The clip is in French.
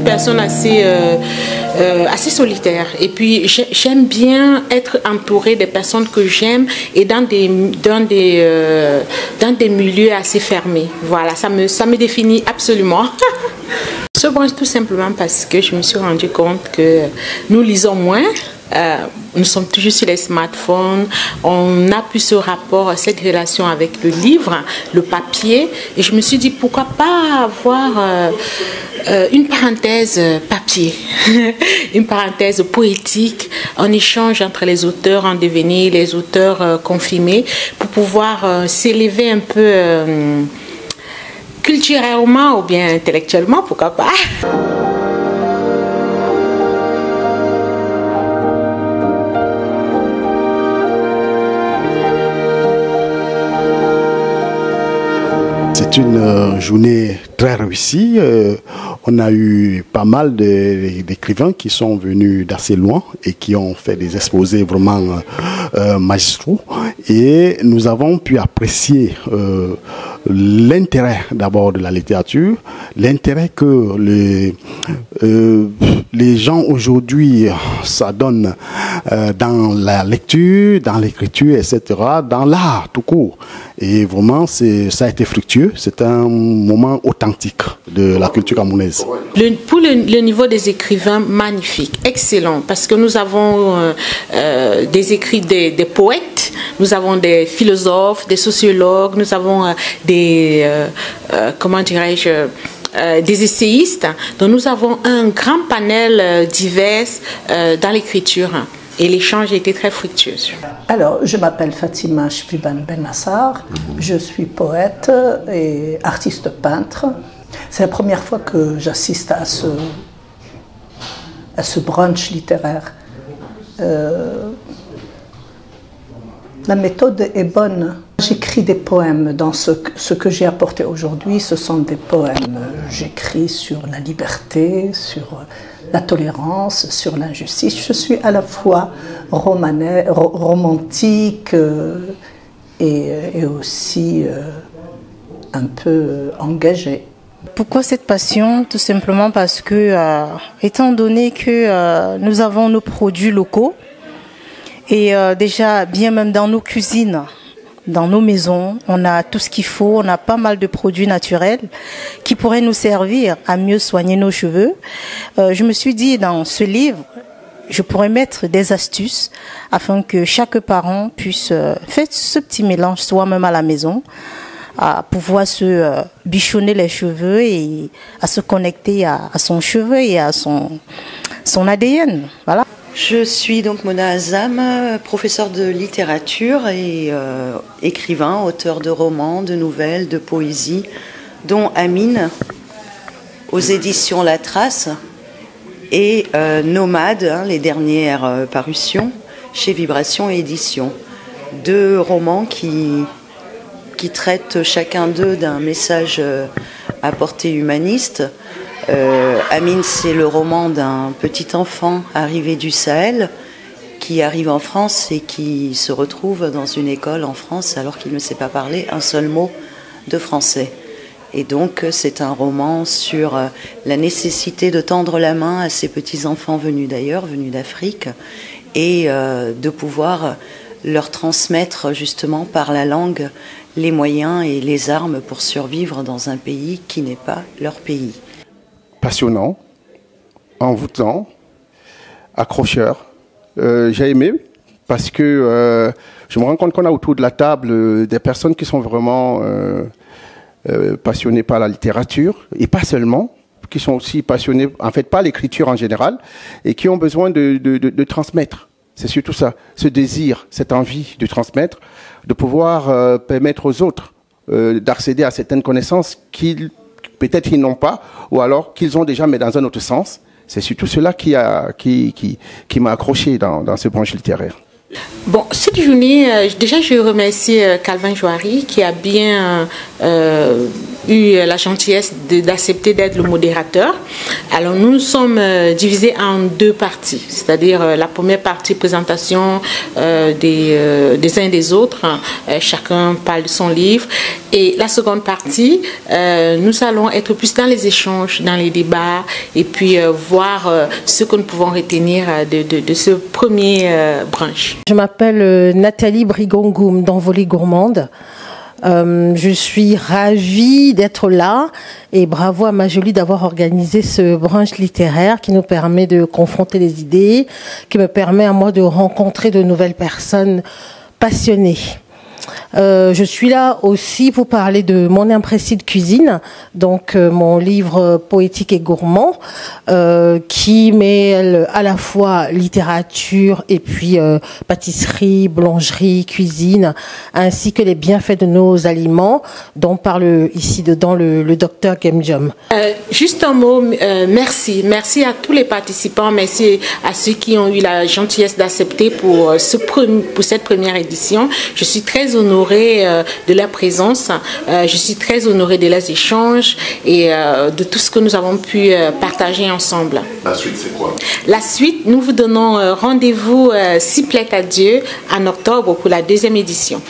personne assez solitaire. Et puis, j'aime bien être entourée des personnes que j'aime et dans des milieux assez fermés. Voilà, ça me définit absolument. Ce branche tout simplement parce que je me suis rendu compte que nous lisons moins. Nous sommes toujours sur les smartphones, on a plus ce rapport, cette relation avec le livre, le papier, et je me suis dit pourquoi pas avoir une parenthèse papier, une parenthèse poétique, en échange entre les auteurs en devenir, les auteurs confirmés, pour pouvoir s'élever un peu culturellement ou bien intellectuellement, pourquoi pas. C'est une journée très réussie. On a eu pas mal d'écrivains qui sont venus d'assez loin et qui ont fait des exposés vraiment magistraux. Et nous avons pu apprécier l'intérêt d'abord de la littérature, l'intérêt que les gens aujourd'hui s'adonnent dans la lecture, dans l'écriture, etc., dans l'art tout court. Et vraiment, ça a été fructueux. C'est un moment authentique de la culture camerounaise. Pour le niveau des écrivains, magnifique, excellent, parce que nous avons des poètes, nous avons des philosophes, des sociologues, nous avons comment dirais-je, des essayistes. Donc nous avons un grand panel divers dans l'écriture. Et l'échange a été très fructueux. Alors, je m'appelle Fatima Chpiban Benassar, je suis poète et artiste peintre. C'est la première fois que j'assiste à ce brunch littéraire. La méthode est bonne. J'écris des poèmes dans ce que j'ai apporté aujourd'hui. Ce sont des poèmes. J'écris sur la liberté, sur la tolérance, sur l'injustice. Je suis à la fois romantique et aussi un peu engagée. Pourquoi cette passion? Tout simplement parce que, étant donné que nous avons nos produits locaux, et déjà, bien même dans nos cuisines, dans nos maisons, on a tout ce qu'il faut, on a pas mal de produits naturels qui pourraient nous servir à mieux soigner nos cheveux. Je me suis dit, dans ce livre, je pourrais mettre des astuces afin que chaque parent puisse faire ce petit mélange soi-même à la maison, à pouvoir se bichonner les cheveux et à se connecter à son cheveu et à son ADN. Voilà. Je suis donc Mona Azam, professeure de littérature et écrivain, auteur de romans, de nouvelles, de poésie, dont Amine, aux éditions La Trace, et Nomade, les dernières parutions, chez Vibration Éditions. Deux romans qui traitent chacun d'eux d'un message à portée humaniste. Amine, c'est le roman d'un petit enfant arrivé du Sahel qui arrive en France et qui se retrouve dans une école en France alors qu'il ne sait pas parler un seul mot de français. Et donc c'est un roman sur la nécessité de tendre la main à ces petits-enfants venus d'ailleurs, venus d'Afrique, et de pouvoir leur transmettre justement par la langue les moyens et les armes pour survivre dans un pays qui n'est pas leur pays. Passionnant, envoûtant, accrocheur. J'ai aimé parce que je me rends compte qu'on a autour de la table des personnes qui sont vraiment passionnées par la littérature et pas seulement, qui sont aussi passionnées en fait par l'écriture en général et qui ont besoin de transmettre. C'est surtout ça, ce désir, cette envie de transmettre, de pouvoir permettre aux autres d'accéder à certaines connaissances qu'ils peut-être ils n'ont pas, ou alors qu'ils ont déjà, mais dans un autre sens. C'est surtout cela qui m'a accroché dans ce branche littéraire. Bon, cette journée, déjà je remercie Calvin Joary qui a bien eu la gentillesse d'accepter d'être le modérateur. Alors nous sommes divisés en deux parties, c'est-à-dire la première partie présentation des uns et des autres, chacun parle de son livre, et la seconde partie, nous allons être plus dans les échanges, dans les débats, et puis voir ce que nous pouvons retenir de ce premier branche. Je m'appelle Nathalie Brigongoum d'Envolée Gourmande. Je suis ravie d'être là et bravo à Majoli d'avoir organisé ce brunch littéraire qui nous permet de confronter les idées, qui me permet à moi de rencontrer de nouvelles personnes passionnées. Je suis là aussi pour parler de mon imprécis de cuisine, donc mon livre poétique et gourmand qui mêle à la fois littérature et puis pâtisserie, boulangerie, cuisine, ainsi que les bienfaits de nos aliments dont parle ici dedans le docteur Gemjom. Juste un mot, merci à tous les participants, merci à ceux qui ont eu la gentillesse d'accepter pour cette première édition. Je suis très honorée de leur présence, je suis très honorée de leurs échanges et de tout ce que nous avons pu partager ensemble. La suite, c'est quoi? La suite, nous vous donnons rendez-vous, s'il plaît à Dieu, en octobre pour la deuxième édition.